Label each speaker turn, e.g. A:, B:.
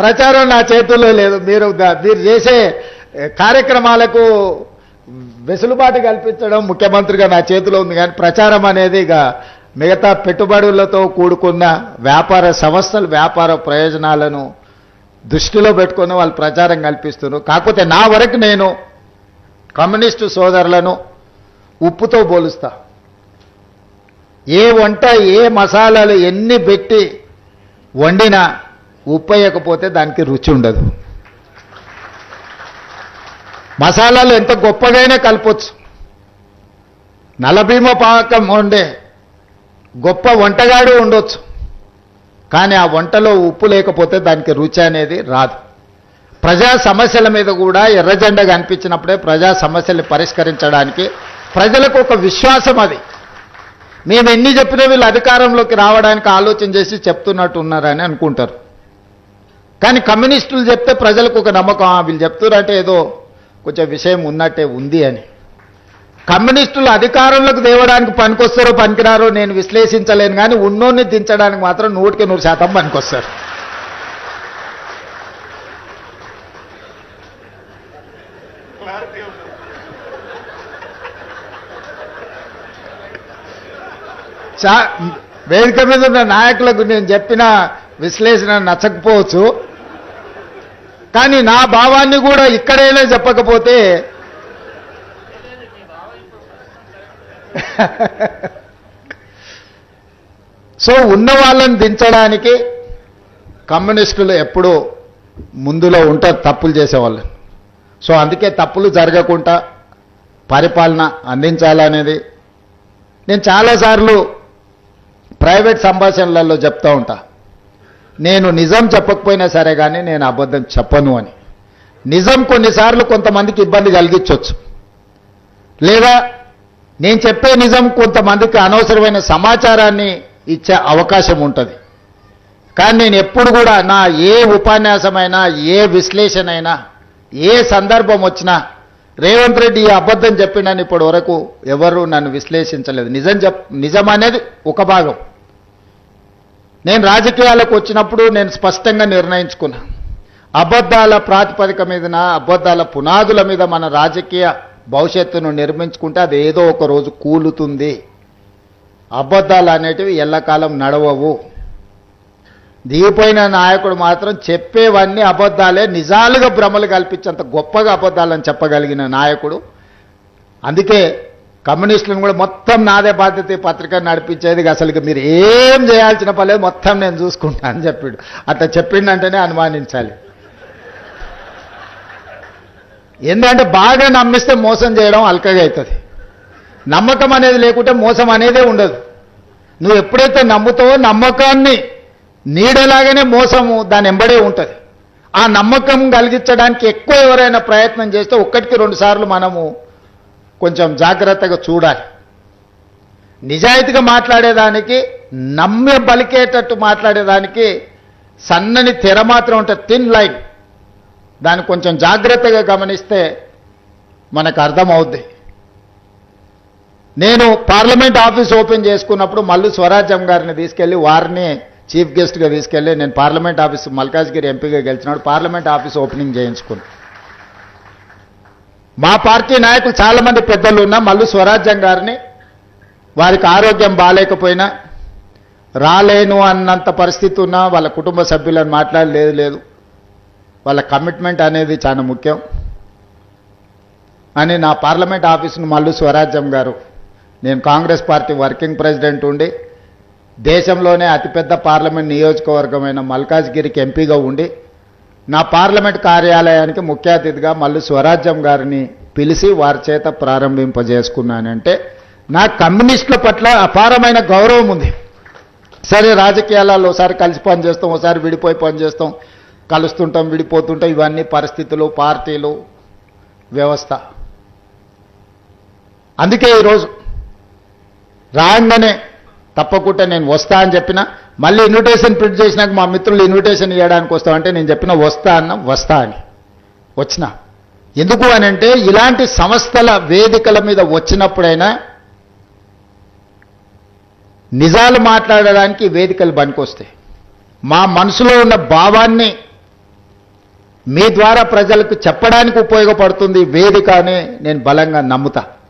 A: ప్రచారం నా చేతుల్లో లేదు. మీరు చేసే కార్యక్రమాలకు వెసులుబాటు కల్పించడం ముఖ్యమంత్రిగా నా చేతిలో ఉంది, కానీ ప్రచారం అనేది ఇక మిగతా పెట్టుబడులతో కూడుకున్న వ్యాపార సంస్థలు వ్యాపార ప్రయోజనాలను దృష్టిలో పెట్టుకొని వాళ్ళు ప్రచారం కల్పిస్తున్నారు. కాకపోతే నా వరకు నేను కమ్యూనిస్టు సోదరులను ఉప్పుతో పోలుస్తా. ఏ వంట ఏ మసాలాలు ఎన్ని పెట్టి వండినా ఉప్పు వేయకపోతే దానికి రుచి ఉండదు. మసాలాలు ఎంత గొప్పగానే కలపొచ్చు. నలభీమ పాకం వండే గొప్ప వంటగాడు ఉండొచ్చు, కానీ ఆ వంటలో ఉప్పు లేకపోతే దానికి రుచి అనేది రాదు. ప్రజా సమస్యల మీద కూడా ఎర్రజెండా కనిపించినప్పుడే ప్రజా సమస్యలు పరిష్కరించడానికి ప్రజలకు ఒక విశ్వాసం. అది మేము ఎన్ని చెప్పినా వీళ్ళు అధికారంలోకి రావడానికి ఆలోచన చేసి చెప్తున్నట్టు ఉన్నారని అనుకుంటారు. కానీ కమ్యూనిస్టులు చెప్తే ప్రజలకు ఒక నమ్మకం, వీళ్ళు చెప్తున్నారంటే ఏదో కొంచెం విషయం ఉన్నట్టే ఉంది అని. కమ్యూనిస్టులు అధికారంలోకి తేవడానికి పనికొస్తారో పనికిరారో నేను విశ్లేషించలేను, కానీ ఉన్నోన్ని దించడానికి మాత్రం 100% పనికొస్తారు. వేదిక మీద ఉన్న నాయకులకు నేను చెప్పిన విశ్లేషణ నచ్చకపోవచ్చు, కానీ నా భావాన్ని కూడా ఇక్కడైనా చెప్పకపోతే సో ఉన్న వాళ్ళని దించడానికి కమ్యూనిస్టులు ఎప్పుడూ ముందులో ఉంటారు తప్పులు చేసేవాళ్ళు. సో అందుకే తప్పులు జరగకుండా పరిపాలన అందించాలనేది నేను చాలాసార్లు ప్రైవేట్ సంభాషణలలో చెప్తూ ఉంటా. నేను నిజం చెప్పకపోయినా సరే కానీ నేను అబద్ధం చెప్పను అని. నిజం కొన్నిసార్లు కొంతమందికి ఇబ్బంది కలిగించవచ్చు, లేదా నేను చెప్పే నిజం కొంతమందికి అనవసరమైన సమాచారాన్ని ఇచ్చే అవకాశం ఉంటుంది. కానీ నేను ఎప్పుడు కూడా నా ఏ ఉపన్యాసమైనా ఏ విశ్లేషణ అయినా ఏ సందర్భం వచ్చినా రేవంత్ రెడ్డి ఈ అబద్ధం చెప్పినని ఇప్పటి వరకు ఎవరు నన్ను విశ్లేషించలేదు. నిజం అనేది ఒక భాగం. నేను రాజకీయాలకు వచ్చినప్పుడు నేను స్పష్టంగా నిర్ణయించుకున్నా, అబద్ధాల ప్రాతిపదిక మీదన అబద్ధాల పునాదుల మీద మన రాజకీయ భవిష్యత్తును నిర్మించుకుంటే అది ఏదో ఒక రోజు కూలుతుంది. అబద్ధాలు అనేటివి ఎల్లకాలం నడవవు. దిగిపోయిన నాయకుడు మాత్రం చెప్పేవన్నీ అబద్ధాలే, నిజాలుగా భ్రమలు కల్పించేంత గొప్పగా అబద్ధాలని చెప్పగలిగిన నాయకుడు. అందుకే కమ్యూనిస్టులను కూడా మొత్తం నాదే బాధ్యత పత్రిక నడిపించేది, అసలు మీరు ఏం చేయాల్సిన పర్లేదు మొత్తం నేను చూసుకుంటా అని చెప్పాడు. అట్లా చెప్పిండంటేనే అనుమానించాలి. ఎందుకంటే బాగా నమ్మిస్తే మోసం చేయడం అల్కగా అవుతుంది. నమ్మకం అనేది లేకుంటే మోసం అనేదే ఉండదు. నువ్వు ఎప్పుడైతే నమ్ముతావో నమ్మకాన్ని నీడలాగానే మోసము దాని ఎంబడే ఉంటుంది. ఆ నమ్మకం కలిగించడానికి ఎక్కువ ఎవరైనా ప్రయత్నం చేస్తే 1-2 సార్లు మనము కొంచెం జాగ్రత్తగా చూడాలి. నిజాయితీగా మాట్లాడేదానికి నమ్మి బలికేటట్టు మాట్లాడేదానికి సన్నని తెర మాత్రం ఉంటుంది, థిన్ లైన్. దాన్ని కొంచెం జాగ్రత్తగా గమనిస్తే మనకు అర్థమవుద్ది. నేను పార్లమెంట్ ఆఫీస్ ఓపెన్ చేసుకున్నప్పుడు మల్లు స్వరాజ్యం గారిని తీసుకెళ్లి వారిని చీఫ్ గెస్ట్గా తీసుకెళ్లి నేను పార్లమెంట్ ఆఫీస్ మల్కాజ్గిరి ఎంపీగా గెలిచినాడు పార్లమెంట్ ఆఫీస్ ఓపెనింగ్ చేయించుకున్నాను. మా పార్టీ నాయకులు చాలామంది పెద్దలు ఉన్నా మల్లు స్వరాజ్యం గారిని వారికి ఆరోగ్యం బాగాలేకపోయినా రాలేను అన్నంత పరిస్థితి ఉన్నా వాళ్ళ కుటుంబ సభ్యులను మాట్లాడలేదు, వాళ్ళ కమిట్మెంట్ అనేది చాలా ముఖ్యం అని నా పార్లమెంట్ ఆఫీసును మల్లు స్వరాజ్యం గారు, నేను కాంగ్రెస్ పార్టీ వర్కింగ్ ప్రెసిడెంట్ ఉండి దేశంలోనే అతిపెద్ద పార్లమెంట్ నియోజకవర్గమైన మల్కాజ్గిరికి ఎంపీగా ఉండి నా పార్లమెంట్ కార్యాలయానికి ముఖ్య అతిథిగా మల్లు స్వరాజ్యం గారిని పిలిచి వారి చేత ప్రారంభింపజేసుకున్నానంటే నా కమ్యూనిస్టుల పట్ల అపారమైన గౌరవం ఉంది. సరే రాజకీయాలలో ఒకసారి కలిసి పని చేస్తాం, ఒకసారి విడిపోయి పని చేస్తాం, కలుస్తుంటాం విడిపోతుంటాం, ఇవన్నీ పరిస్థితులు, పార్టీలు, వ్యవస్థ. అందుకే ఈరోజు రాగానే తప్పకుండా నేను వస్తా అని చెప్పిన, మళ్ళీ ఇన్విటేషన్ ప్రింట్ చేసినాక మా మిత్రులు ఇన్విటేషన్ ఇవ్వడానికి వస్తామంటే నేను చెప్పిన వస్తా అని వచ్చిన. ఎందుకు అని అంటే ఇలాంటి సంస్థల వేదికల మీద వచ్చినప్పుడైనా నిజాలు మాట్లాడడానికి వేదికలు పనికొస్తాయి. మా మనసులో ఉన్న భావాన్ని మీ ద్వారా ప్రజలకు చెప్పడానికి ఉపయోగపడుతుంది వేదిక అని నేను బలంగా నమ్ముతా.